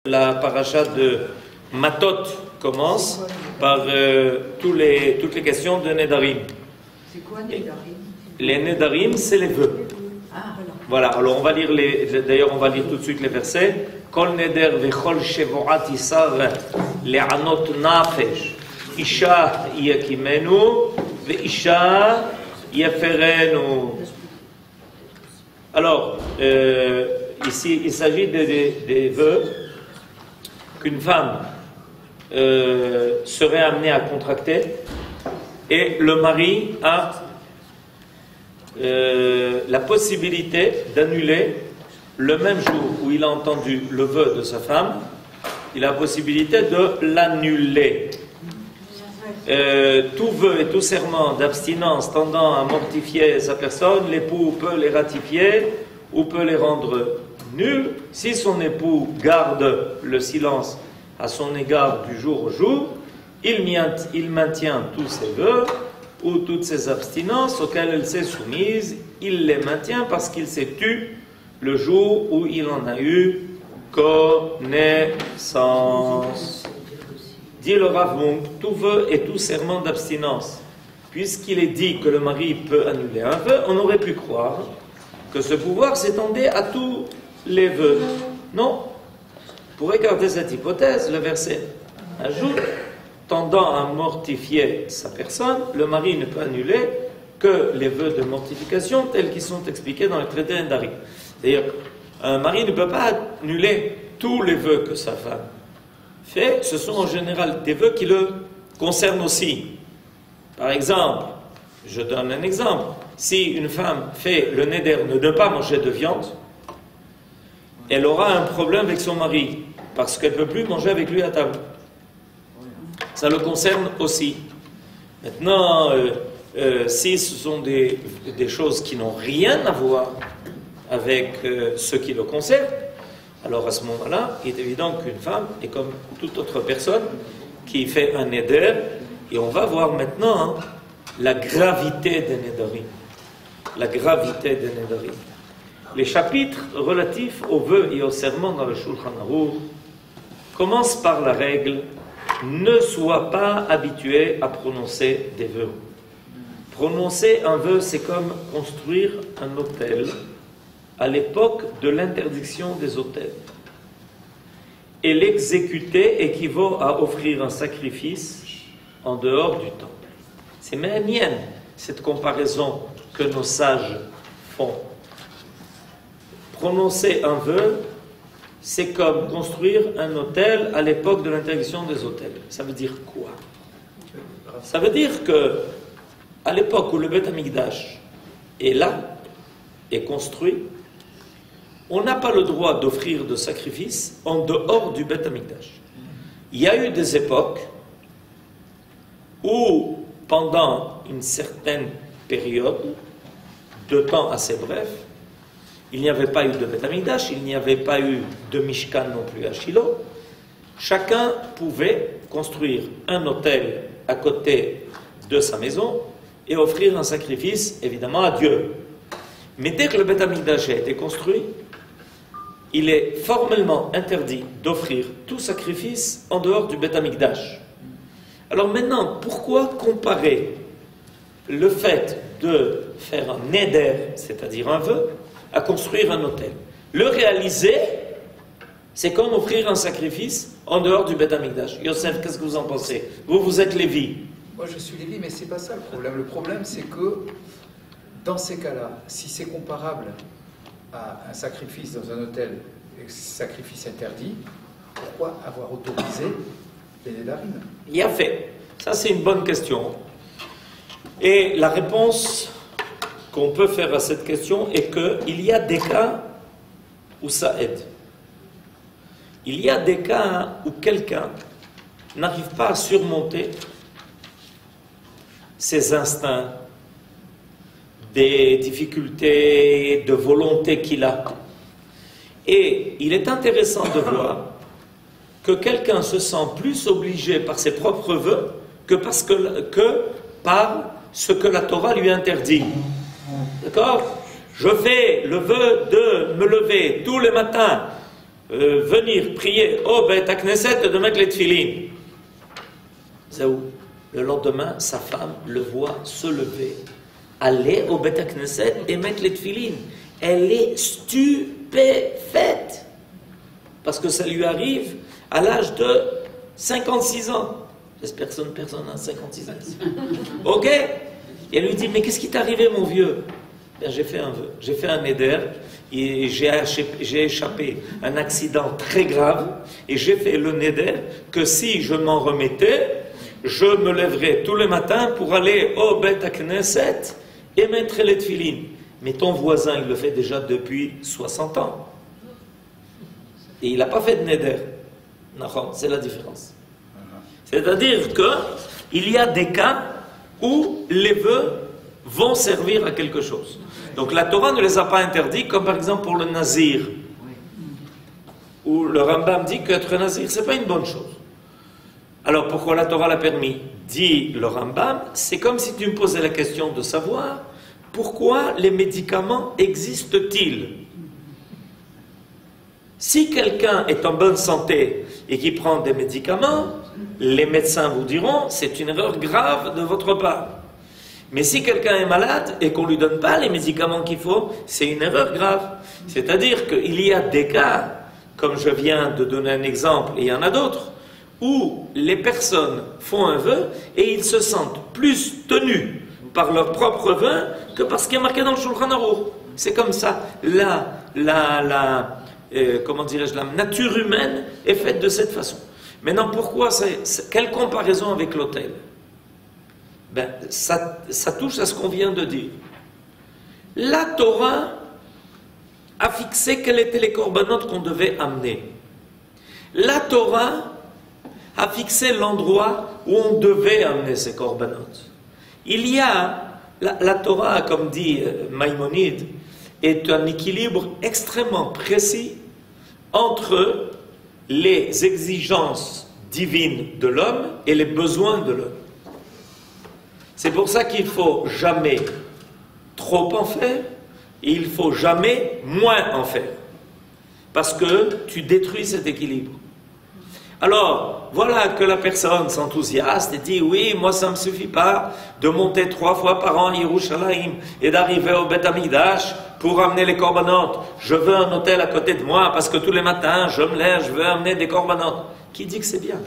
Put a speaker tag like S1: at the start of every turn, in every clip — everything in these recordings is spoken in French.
S1: La paracha de Matot commence par toutes les questions de Nedarim.
S2: C'est quoi Nedarim?
S1: Les Nedarim, c'est les vœux.
S2: Ah,
S1: voilà, alors on va lire d'ailleurs on va lire tout de suite les versets. Kol neder vechol shevoat isar le'anot nafesh isha yakimenu ve'isha yaferenu. Alors, ici il s'agit des vœux qu'une femme serait amenée à contracter et le mari a la possibilité d'annuler le même jour où il a entendu le vœu de sa femme, il a la possibilité de l'annuler. Tout vœu et tout serment d'abstinence tendant à mortifier sa personne, l'époux peut les ratifier ou peut les rendre nuls si son époux garde le silence à son égard du jour au jour. Il maintient tous ses vœux ou toutes ses abstinences auxquelles elle s'est soumise, il les maintient parce qu'il s'est tu le jour où il en a eu connaissance. Dit le Rav Munk, tout vœu et tout serment d'abstinence. Puisqu'il est dit que le mari peut annuler un vœu, on aurait pu croire que ce pouvoir s'étendait à tous les vœux. Non. Pour écarter cette hypothèse, le verset ajoute, tendant à mortifier sa personne, le mari ne peut annuler que les vœux de mortification tels qu'ils sont expliqués dans le traité Nedarim. D'ailleurs, un mari ne peut pas annuler tous les vœux que sa femme fait. Ce sont en général des vœux qui le concernent aussi. Par exemple, je donne un exemple. Si une femme fait le neder ne pas manger de viande, elle aura un problème avec son mari parce qu'elle ne peut plus manger avec lui à table. Ça le concerne aussi. Maintenant, si ce sont des choses qui n'ont rien à voir avec ce qui le concerne, alors à ce moment-là, il est évident qu'une femme est comme toute autre personne qui fait un neder, et on va voir maintenant la gravité des nedarim. La gravité des nedarim. Les chapitres relatifs aux vœux et aux serments dans le Shulchan Aruch commencent par la règle « Ne sois pas habitué à prononcer des vœux ». Prononcer un vœu, c'est comme construire un autel à l'époque de l'interdiction des autels. Et l'exécuter équivaut à offrir un sacrifice en dehors du temple. C'est mienne cette comparaison que nos sages font. Prononcer un vœu, c'est comme construire un autel à l'époque de l'interdiction des autels. Ça veut dire quoi? Ça veut dire que à l'époque où le Beth Amikdash est là, est construit, on n'a pas le droit d'offrir de sacrifices en dehors du Beth Amikdash. Il y a eu des époques où, pendant une certaine période de temps assez bref, il n'y avait pas eu de Beth Amikdash, il n'y avait pas eu de Mishkan non plus à Shiloh. Chacun pouvait construire un autel à côté de sa maison et offrir un sacrifice, évidemment, à Dieu. Mais dès que le Beth Amikdash a été construit, il est formellement interdit d'offrir tout sacrifice en dehors du Beth Amikdash. Alors maintenant, pourquoi comparer le fait de faire un neder, c'est-à-dire un vœu, à construire un autel? Le réaliser, c'est comme offrir un sacrifice en dehors du Beth Amikdash. Yosef, qu'est-ce que vous en pensez? Vous êtes Lévi.
S3: Moi, je suis Lévi, mais c'est pas ça le problème. Le problème, c'est que dans ces cas-là, si c'est comparable à un sacrifice dans un hôtel, sacrifice interdit, pourquoi avoir autorisé les nedarim?
S1: Il y a fait. Ça, c'est une bonne question. Et la réponse qu'on peut faire à cette question est qu'il y a des cas où ça aide. Il y a des cas où quelqu'un n'arrive pas à surmonter ses instincts, des difficultés de volonté qu'il a. Et il est intéressant de voir que quelqu'un se sent plus obligé par ses propres vœux que par ce que la Torah lui interdit. D'accord? Je fais le vœu de me lever tous les matins venir prier au Beit HaKnesset et de mettre les tefilines. Zéou. Le lendemain, sa femme le voit se lever, aller au Beit HaKnesset et mettre les tefilines. Elle est stupéfaite. Parce que ça lui arrive à l'âge de 56 ans. J'espère que personne n'a 56 ans. Ok? Et elle lui dit, mais qu'est-ce qui t'est arrivé, mon vieux? Ben, j'ai fait un vœu. J'ai fait un éder. Et j'ai échappé à un accident très grave. Et j'ai fait le neder que si je m'en remettais, je me lèverais tous les matins pour aller au Beit HaKnesset et mettre les tefilines. Mais ton voisin, il le fait déjà depuis 60 ans. Et il n'a pas fait de neder. Non, c'est la différence. C'est-à-dire qu'il y a des cas où les vœux vont servir à quelque chose. Donc la Torah ne les a pas interdits, comme par exemple pour le nazir, où le Rambam dit qu'être nazir, ce n'est pas une bonne chose. Alors pourquoi la Torah l'a permis? Dit le Rambam, c'est comme si tu me posais la question de savoir pourquoi les médicaments existent-ils. Si quelqu'un est en bonne santé et qui prend des médicaments, les médecins vous diront c'est une erreur grave de votre part. Mais si quelqu'un est malade et qu'on ne lui donne pas les médicaments qu'il faut, c'est une erreur grave. C'est-à-dire qu'il y a des cas, comme je viens de donner un exemple, et il y en a d'autres, où les personnes font un vœu et ils se sentent plus tenus par leur propre vœu que par ce qui est marqué dans le Shulchan Aruch. C'est comme ça. Comment dirais-je, la nature humaine est faite de cette façon. Maintenant, pourquoi quelle comparaison avec l'autel? Ben, ça touche à ce qu'on vient de dire. La Torah a fixé quels étaient les corbanotes qu'on devait amener. La Torah a fixé l'endroit où on devait amener ces corbanotes. Il y a, la Torah, comme dit Maïmonide, est un équilibre extrêmement précis entre les exigences divines de l'homme et les besoins de l'homme. C'est pour ça qu'il ne faut jamais trop en faire et il ne faut jamais moins en faire. Parce que tu détruis cet équilibre. Alors, voilà que la personne s'enthousiaste et dit, oui, moi ça ne me suffit pas de monter 3 fois par an à Yerushalayim et d'arriver au Beth Amikdash pour amener les corbanotes. Je veux un hôtel à côté de moi parce que tous les matins, je me lève, je veux amener des corbanotes. Qui dit que c'est bien?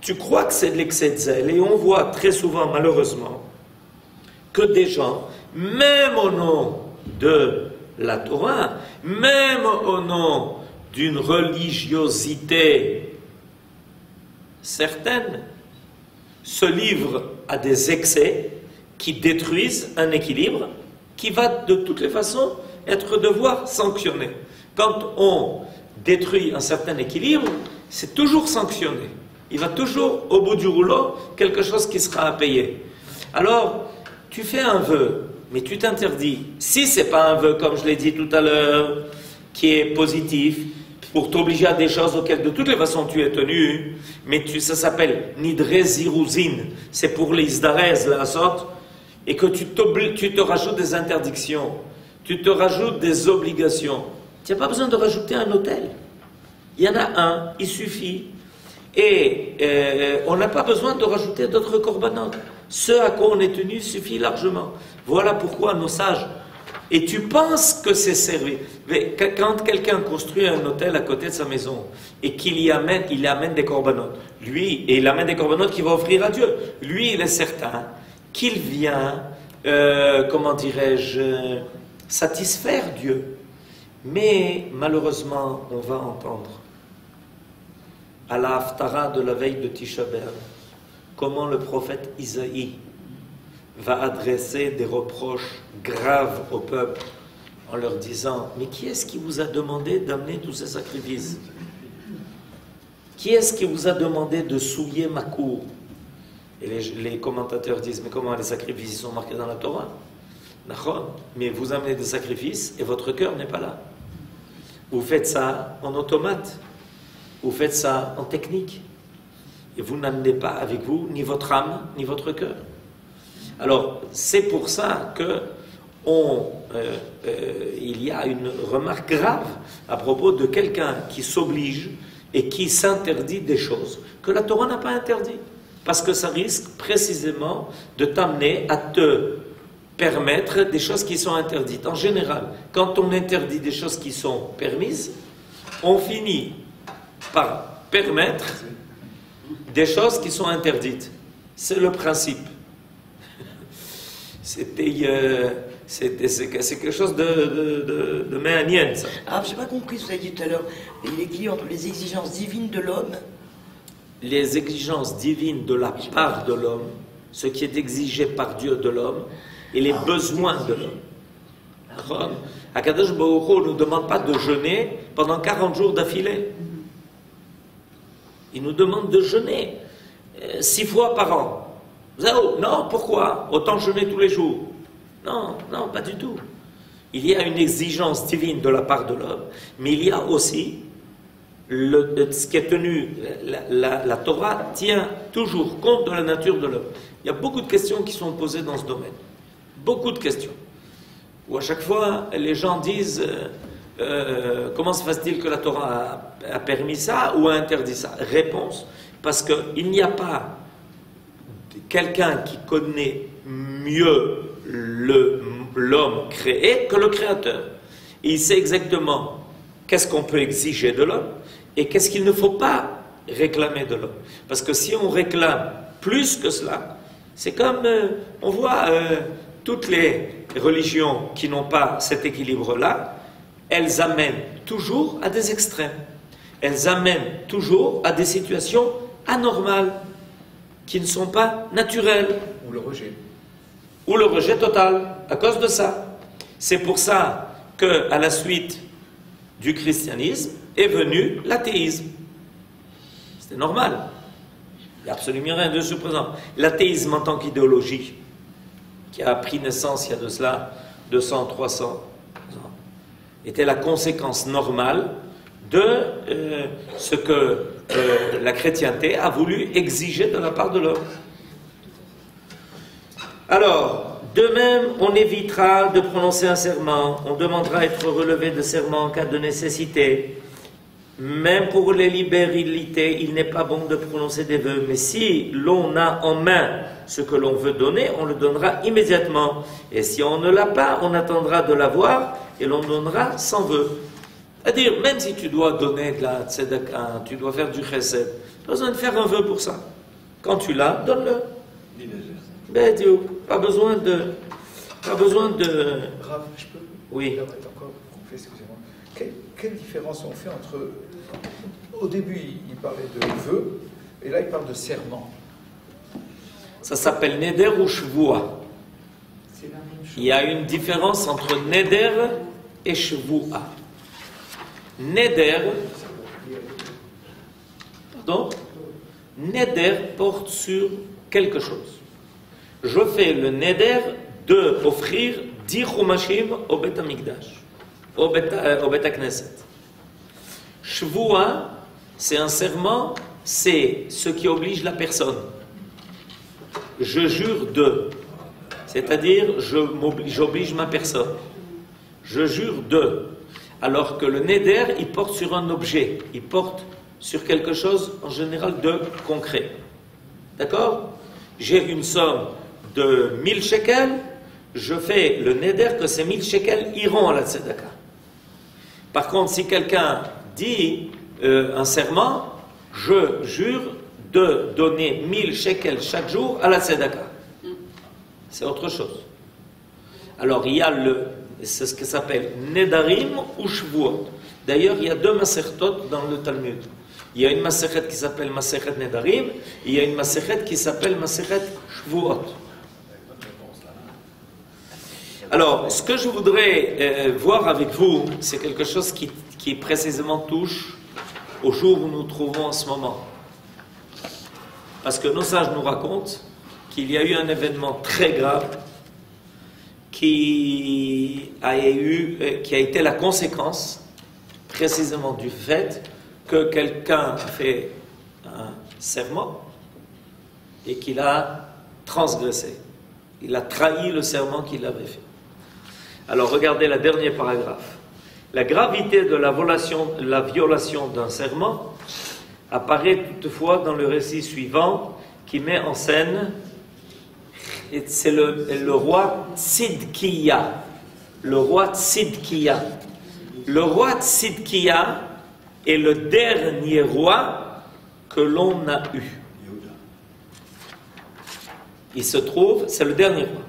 S1: Tu crois que c'est de l'excès de zèle, et on voit très souvent, malheureusement, que des gens, même au nom de la Torah, même au nom d'une religiosité certaine, se livrent à des excès qui détruisent un équilibre qui va de toutes les façons devoir sanctionné. Quand on détruit un certain équilibre, c'est toujours sanctionné. Il va toujours, au bout du rouleau, quelque chose qui sera à payer. Alors, tu fais un vœu, mais tu t'interdis. Si ce n'est pas un vœu, comme je l'ai dit tout à l'heure, qui est positif, pour t'obliger à des choses auxquelles de toutes les façons tu es tenu, mais ça s'appelle Nidre Ziruzin, c'est pour les Isdarez, la sorte, et que tu te rajoutes des interdictions, tu te rajoutes des obligations. Tu n'as pas besoin de rajouter un hôtel. Il y en a un, il suffit. Et on n'a pas besoin de rajouter d'autres corbanotes. Ce à quoi on est tenu suffit largement. Voilà pourquoi nos sages. Et tu penses que c'est servi. Mais quand quelqu'un construit un hôtel à côté de sa maison et qu'il amène des corbanotes, lui, et il amène des corbanotes qu'il va offrir à Dieu, lui, il est certain qu'il vient, comment dirais-je, satisfaire Dieu. Mais malheureusement, on va entendre à la Haftara de la veille de Tisha B'Av, comment le prophète Isaïe va adresser des reproches graves au peuple en leur disant « Mais qui est-ce qui vous a demandé d'amener tous ces sacrifices? Qui est-ce qui vous a demandé de souiller ma cour ?» Et les commentateurs disent « Mais comment les sacrifices sont marqués dans la Torah? Mais vous amenez des sacrifices et votre cœur n'est pas là. Vous faites ça en automate. Vous faites ça en technique. Et vous n'amenez pas avec vous ni votre âme, ni votre cœur. Alors, c'est pour ça que il y a une remarque grave à propos de quelqu'un qui s'oblige et qui s'interdit des choses que la Torah n'a pas interdit. Parce que ça risque précisément de t'amener à te permettre des choses qui sont interdites. En général, quand on interdit des choses qui sont permises, on finit par permettre des choses qui sont interdites. C'est le principe. C'est quelque chose de méanienne, ça.
S2: Ah, je n'ai pas compris ce que vous avez dit tout à l'heure. L'équilibre entre les exigences divines de l'homme.
S1: Les exigences divines de la part de l'homme, ce qui est exigé par Dieu de l'homme, et les besoins de l'homme. Akadosh Baruch Hu ne nous demande pas de jeûner pendant 40 jours d'affilée. Il nous demande de jeûner 6 fois par an. Non, pourquoi? Autant jeûner tous les jours. Non, non, pas du tout. Il y a une exigence divine de la part de l'homme, mais il y a aussi ce qui est tenu. La Torah tient toujours compte de la nature de l'homme. Il y a beaucoup de questions qui sont posées dans ce domaine. Beaucoup de questions. Où à chaque fois, les gens disent comment se passe-t-il que la Torah a permis ça ou a interdit ça? Réponse, parce qu'il n'y a pas quelqu'un qui connaît mieux l'homme créé que le Créateur. Et il sait exactement qu'est-ce qu'on peut exiger de l'homme et qu'est-ce qu'il ne faut pas réclamer de l'homme. Parce que si on réclame plus que cela, c'est comme, on voit toutes les religions qui n'ont pas cet équilibre-là, elles amènent toujours à des extrêmes. Elles amènent toujours à des situations anormales, qui ne sont pas naturelles.
S3: Ou le rejet.
S1: Ou le rejet total, à cause de ça. C'est pour ça qu'à la suite du christianisme est venu l'athéisme. C'était normal. Il n'y a absolument rien de surprenant. L'athéisme en tant qu'idéologie, qui a pris naissance il y a de cela 200, 300 ans, était la conséquence normale de ce que la chrétienté a voulu exiger de la part de l'homme. Alors, de même, on évitera de prononcer un serment, on demandera à être relevé de serment en cas de nécessité. Même pour les libéralités, il n'est pas bon de prononcer des vœux, mais si l'on a en main ce que l'on veut donner, on le donnera immédiatement. Et si on ne l'a pas, on attendra de l'avoir et l'on donnera sans vœu. C'est-à-dire, même si tu dois donner de la tzedaka, tu dois faire du chesed, tu as besoin de faire un vœu pour ça. Quand tu l'as, donne-le. Ben, Dieu, pas besoin de...
S3: Rav, je peux
S1: Oui.
S3: Encore couper, excusez-moi. Quelle différence on fait entre... Au début, il parlait de vœux, et là, il parle de serment.
S1: Ça s'appelle neder ou shvua. Il y a une différence entre neder et shvua. Neder, pardon, neder porte sur quelque chose. Je fais le neder de offrir 10 chumashim au Bet Amikdash, au Bet HaKnesset. Shvua, c'est un serment, c'est ce qui oblige la personne. Je jure de, c'est-à-dire j'oblige ma personne. Je jure de. Alors que le neder, il porte sur un objet, il porte sur quelque chose en général de concret. D'accord? J'ai une somme de 1000 shekels, je fais le neder que ces 1000 shekels iront à la tzedaka. Par contre, si quelqu'un dit un serment, je jure de donner 1000 shekels chaque jour à la tzedaka. C'est autre chose. Alors, il y a c'est ce qui s'appelle Nedarim ou Shvuot. D'ailleurs, il y a 2 Masertot dans le Talmud. Il y a une Masechet qui s'appelle Masechet Nedarim, et il y a une Masechet qui s'appelle Masechet Shvuot. Alors, ce que je voudrais voir avec vous, c'est quelque chose qui précisément touche au jour où nous nous trouvons en ce moment. Parce que nos sages nous racontent qu'il y a eu un événement très grave qui a été la conséquence précisément du fait que quelqu'un a fait un serment et qu'il a transgressé. Il a trahi le serment qu'il avait fait. Alors regardez le dernier paragraphe. La gravité de la violation d'un serment apparaît toutefois dans le récit suivant qui met en scène, c'est le roi Tzidkiya. Le roi Tzidkiya. Le roi Tzidkiya est le dernier roi que l'on a eu. Il se trouve, c'est le dernier roi.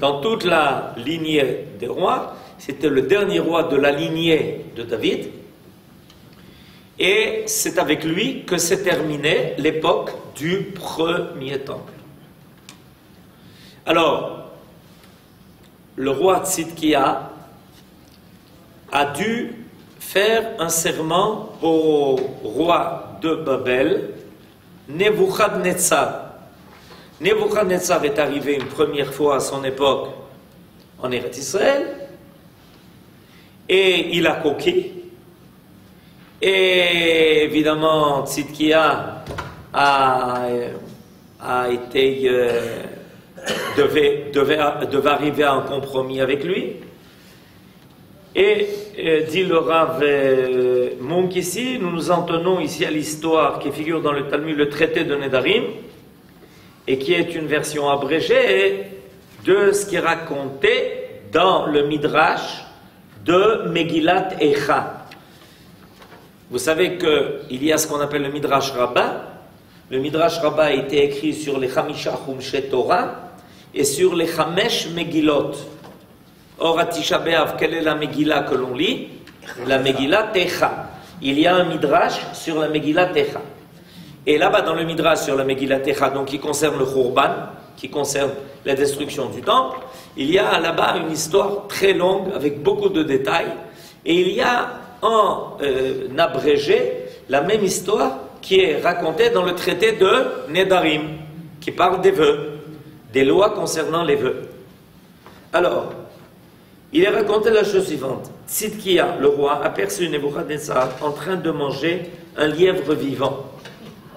S1: Dans toute la lignée des rois, c'était le dernier roi de la lignée de David. Et c'est avec lui que s'est terminée l'époque du premier temple. Alors, le roi Tzidkiya a dû faire un serment au roi de Babel, Nebuchadnezzar. Nebuchadnezzar est arrivé une première fois à son époque en Eretz Israël et il a coqué. Et évidemment, Tzidkiya devait arriver à un compromis avec lui. Et dit le Rav Munk ici, nous en tenons ici à l'histoire qui figure dans le Talmud, le traité de Nedarim, et qui est une version abrégée de ce qui est raconté dans le Midrash de Megillat Echa. Vous savez qu'il y a ce qu'on appelle le Midrash Rabbah. Le Midrash Rabbah a été écrit sur les Chamisha Chumshe Torah et sur les Chamesh Megillot. Or, à Tisha B'Av, quelle est la Megillah que l'on lit? La Megillah Techa. Il y a un Midrash sur la Megillah Techa. Et là-bas, dans le Midrash sur la Megillah Techa, donc qui concerne le Khurban, qui concerne la destruction du temple, il y a là-bas une histoire très longue avec beaucoup de détails. Et il y a en abrégé la même histoire qui est racontée dans le traité de Nedarim, qui parle des vœux, des lois concernant les vœux. Alors, il est raconté la chose suivante. Tzidkiya, le roi, aperçut Nebuchadnezzar en train de manger un lièvre vivant.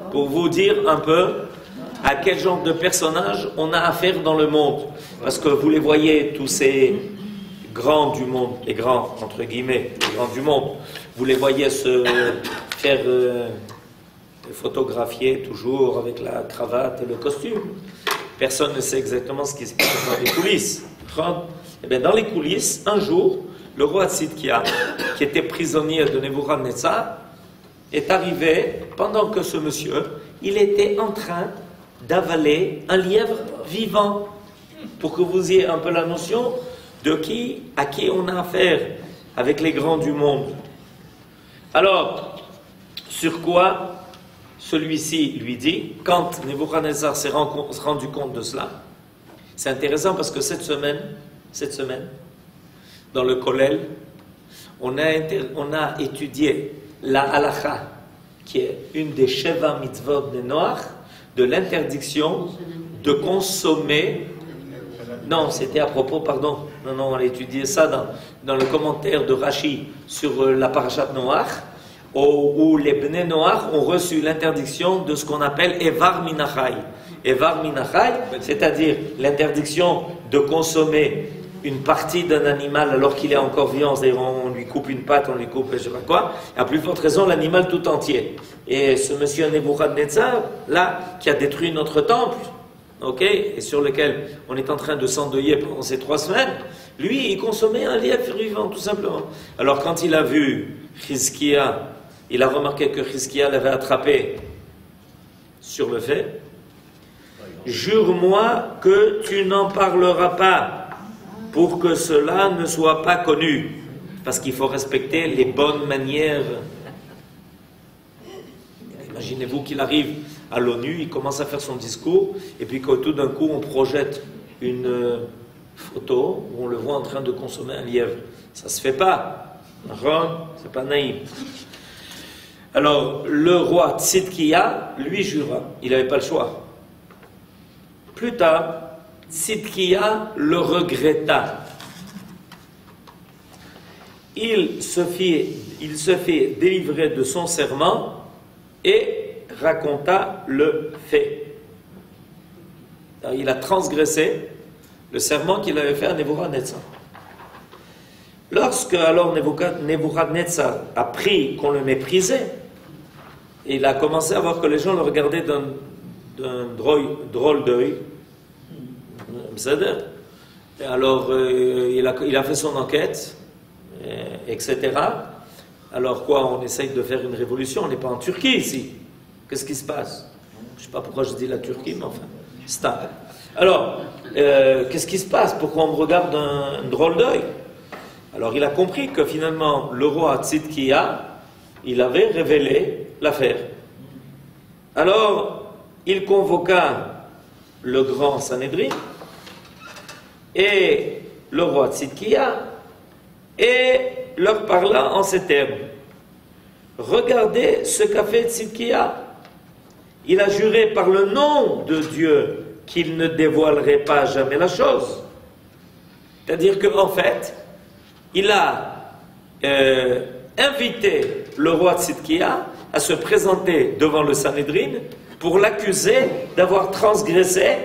S1: Pour vous dire un peu à quel genre de personnage on a affaire dans le monde. Parce que vous les voyez, tous ces grands du monde, les grands, entre guillemets, les grands du monde, vous les voyez se faire photographier toujours avec la cravate et le costume. Personne ne sait exactement ce qui se passe dans les coulisses. Et bien, dans les coulisses, un jour, le roi Tzidkiya, qui était prisonnier de Nebuchadnezzar, est arrivé pendant que ce monsieur, il était en train d'avaler un lièvre vivant. Pour que vous ayez un peu la notion de à qui on a affaire avec les grands du monde. Alors, sur quoi celui-ci lui dit, quand Nebuchadnezzar s'est rendu compte de cela, c'est intéressant parce que cette semaine, dans le Kollel, on a étudié la halacha, qui est une des Sheva mitzvot de Noach, de l'interdiction de consommer. Non, c'était à propos, pardon. Non, on a étudié ça dans le commentaire de Rashi sur la parashat Noach, où les Bnei Noach ont reçu l'interdiction de ce qu'on appelle Evar Minachai. Evar Minachai, c'est-à-dire l'interdiction de consommer une partie d'un animal alors qu'il est encore vivant, c'est-à-dire on lui coupe une patte, on lui coupe je sais pas quoi, à plus forte raison l'animal tout entier. Et ce monsieur Nebuchadnezzar, là, qui a détruit notre temple, ok, et sur lequel on est en train de s'endeuiller pendant ces 3 semaines, lui, il consommait un lièvre vivant, tout simplement. Alors quand il a vu Chizkiya, il a remarqué que Chizkiya l'avait attrapé sur le fait. Jure-moi que tu n'en parleras pas pour que cela ne soit pas connu, parce qu'il faut respecter les bonnes manières. Imaginez-vous qu'il arrive à l'ONU, il commence à faire son discours, et puis que tout d'un coup on projette une photo où on le voit en train de consommer un lièvre. Ça se fait pas. C'est pas naïf. Alors le roi Tzidkiya lui jura, il n'avait pas le choix. Plus tard, Tzidkiya le regretta. Il se fait délivrer de son serment et raconta le fait. Alors, il a transgressé le serment qu'il avait fait à Nebuchadnezzar. Lorsque alors Nebuchadnezzar a appris qu'on le méprisait, il a commencé à voir que les gens le regardaient d'un drôle d'œil. Et alors il a fait son enquête, etc. Alors quoi, on essaye de faire une révolution, on n'est pas en Turquie ici. Qu'est-ce qui se passe? Je ne sais pas pourquoi je dis la Turquie, mais enfin, c'est ça. Alors, qu'est-ce qui se passe? Pourquoi on me regarde d'un drôle d'œil? Alors il a compris que finalement, le roi Tzidkia, il avait révélé l'affaire. Alors, il convoqua le grand Sanhédrin et le roi Tzidkia et leur parla en ces termes. Regardez ce qu'a fait Tzidkia. Il a juré par le nom de Dieu qu'il ne dévoilerait pas jamais la chose. C'est-à-dire qu'en fait, il a invité le roi Tzidkia à se présenter devant le Sanhédrin pour l'accuser d'avoir transgressé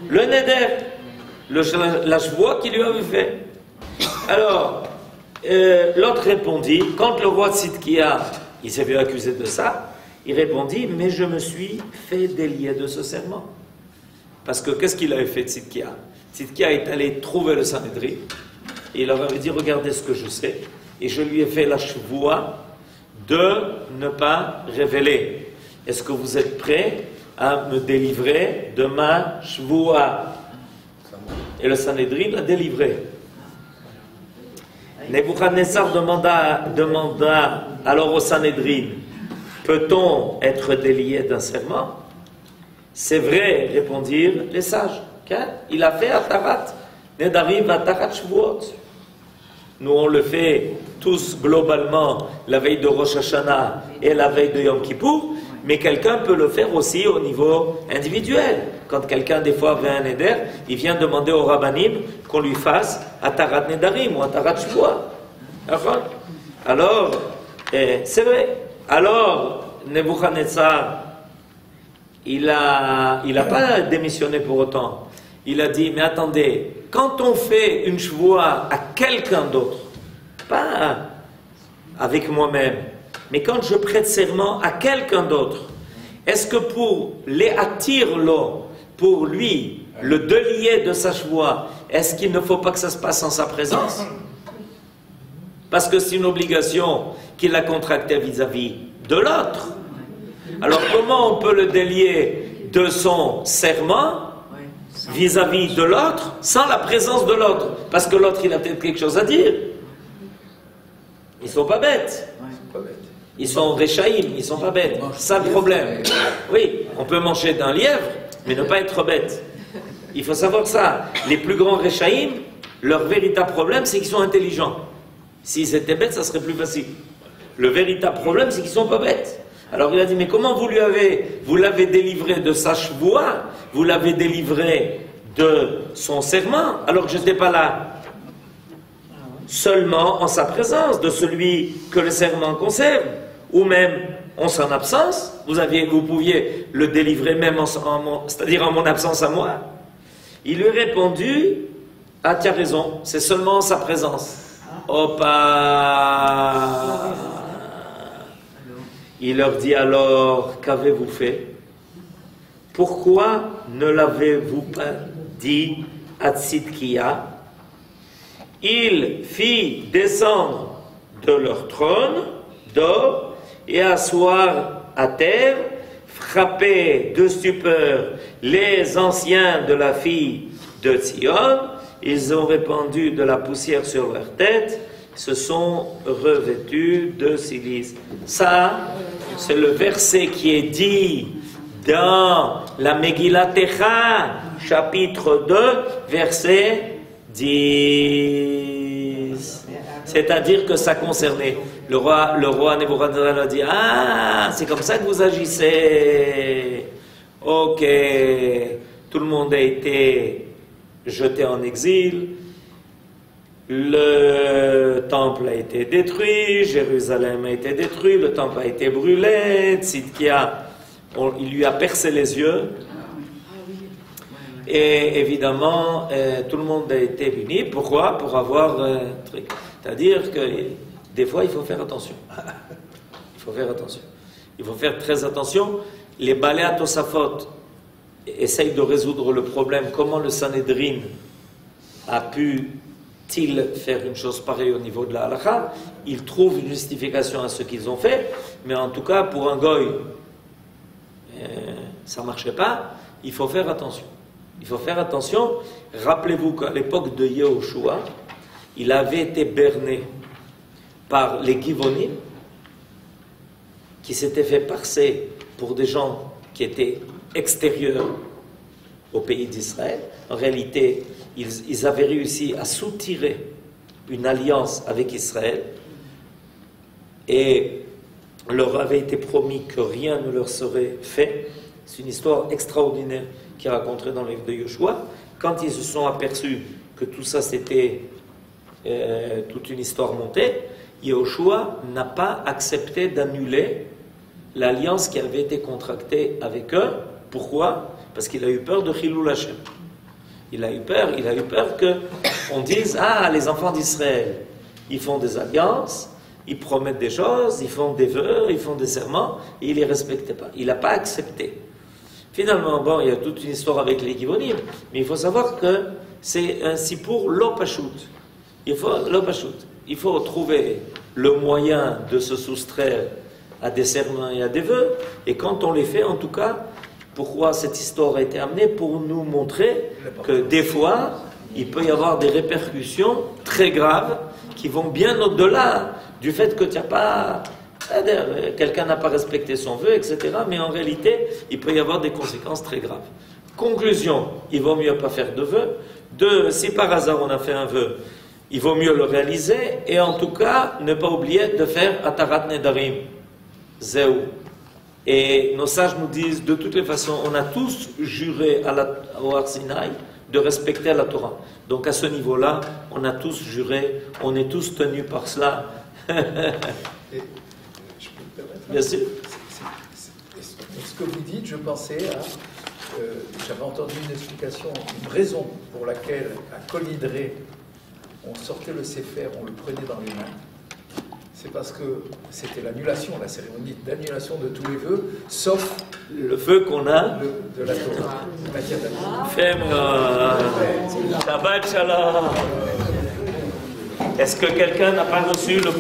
S1: le Neder, la chevoie qu'il lui avait fait. Alors, l'autre répondit, quand le roi Tzidkia, il s'est fait accuser de ça, il répondit, mais je me suis fait délier de ce serment. Parce que qu'est-ce qu'il avait fait Tzidkia? Tzidkia est allé trouver le Sanhédrin, et il leur avait dit, regardez ce que je sais, et je lui ai fait la chevoie de ne pas révéler. Est-ce que vous êtes prêts à me délivrer de ma chevoie? Et le Sanhédrin l'a délivré. Nebuchadnezzar demanda alors au Sanhédrin, peut-on être délié d'un serment? C'est vrai, répondirent les sages. Il a fait Atarat Nedarim Atarat Shvuot. Nous on le fait tous globalement la veille de Rosh Hashanah et la veille de Yom Kippour, mais quelqu'un peut le faire aussi au niveau individuel. Quand quelqu'un des fois veut un Neder, il vient demander au Rabbanim qu'on lui fasse Atarat Nedarim ou Atarat Shvuot. Alors, c'est vrai. Alors, Nebuchadnezzar, il n'a pas démissionné pour autant. Il a dit, mais attendez, quand on fait une chevoie à quelqu'un d'autre, pas avec moi-même, mais quand je prête serment à quelqu'un d'autre, est-ce que pour les attirer-le, pour lui, le délier de sa chevoie, est-ce qu'il ne faut pas que ça se passe en sa présence? Parce que c'est une obligation qu'il a contractée vis-à-vis de l'autre. Alors comment on peut le délier de son serment vis-à-vis de l'autre sans la présence de l'autre? Parce que l'autre, il a peut-être quelque chose à dire. Ils ne sont pas bêtes. Ils sont réchaïm, ils ne sont pas bêtes. Ça le problème. Oui, on peut manger d'un lièvre, mais ne pas être bête. Il faut savoir ça. Les plus grands réchaïm, leur véritable problème, c'est qu'ils sont intelligents. S'ils étaient bêtes, ça serait plus facile. Le véritable problème, c'est qu'ils ne sont pas bêtes. Alors il a dit, mais comment vous l'avez délivré de sa chevoie, vous l'avez délivré de son serment, alors que je n'étais pas là? Seulement en sa présence, de celui que le serment concerne, ou même en son absence, vous pouviez le délivrer même c'est-à-dire en mon absence à moi. Il lui a répondu, ah tu as raison, c'est seulement en sa présence. Opa! Il leur dit alors, qu'avez-vous fait? Pourquoi ne l'avez-vous pas dit à Tzidkia? Il fit descendre de leur trône d'or et asseoir à terre, frapper de stupeur les anciens de la fille de Tzion. Ils ont répandu de la poussière sur leur tête, se sont revêtus de silice. Ça, c'est le verset qui est dit dans la Megillat Techa, chapitre 2, verset 10. C'est-à-dire que ça concernait. Le roi Nebuchadnezzar a dit, ah, c'est comme ça que vous agissez. Ok, tout le monde a été jeté en exil. Le temple a été détruit, Jérusalem a été détruit, le temple a été brûlé, Tzidkia, il lui a percé les yeux. Et évidemment, tout le monde a été puni. Pourquoi? Pour avoir un truc. C'est-à-dire que des fois, il faut faire attention. Il faut faire attention. Il faut faire très attention. Les Baléa Tosafot essayent de résoudre le problème. Comment le Sanhedrin a pu-t-il faire une chose pareille au niveau de la halakha? Ils trouvent une justification à ce qu'ils ont fait, mais en tout cas, pour un goy, ça ne marchait pas. Il faut faire attention. Il faut faire attention. Rappelez-vous qu'à l'époque de Yehoshua, il avait été berné par les Givonim, qui s'étaient fait passer pour des gens qui étaient extérieurs au pays d'Israël. En réalité, ils avaient réussi à soutirer une alliance avec Israël et leur avait été promis que rien ne leur serait fait. C'est une histoire extraordinaire qui est racontée dans le livre de Yoshua. Quand ils se sont aperçus que tout ça c'était toute une histoire montée, Yoshua n'a pas accepté d'annuler l'alliance qui avait été contractée avec eux. Pourquoi? Parce qu'il a eu peur de Chilul Hashem. Il a eu peur qu'on dise, ah, les enfants d'Israël, ils font des alliances, ils promettent des choses, ils font des vœux, ils font des serments, et ils ne les respectent pas. Il n'a pas accepté. Finalement, bon, il y a toute une histoire avec les Givonim, mais il faut savoir que c'est ainsi pour l'opashut. Il faut trouver le moyen de se soustraire à des serments et à des vœux, et quand on les fait, en tout cas, pourquoi cette histoire a été amenée? Pour nous montrer que des fois, il peut y avoir des répercussions très graves qui vont bien au-delà du fait que tu n'as pas... quelqu'un n'a pas respecté son vœu, etc. Mais en réalité, il peut y avoir des conséquences très graves. Conclusion, il vaut mieux pas faire de vœu. Deux, si par hasard on a fait un vœu, il vaut mieux le réaliser. Et en tout cas, ne pas oublier de faire Atarat Nedarim. Zéou. Et nos sages nous disent, de toutes les façons, on a tous juré au Har Sinaï de respecter la Torah. Donc à ce niveau-là, on a tous juré, on est tous tenus par cela.
S3: Et, je peux me permettre,
S1: Bien sûr.
S3: Ce que vous dites, je pensais à... j'avais entendu une explication, une raison pour laquelle à Kol Nidre, on sortait le Sefer, on le prenait dans les mains. C'est parce que c'était l'annulation, la cérémonie d'annulation de tous les vœux, sauf
S1: le vœu qu'on a
S3: de la Torah.
S1: Shabbat Shalom. Est-ce que quelqu'un n'a pas reçu le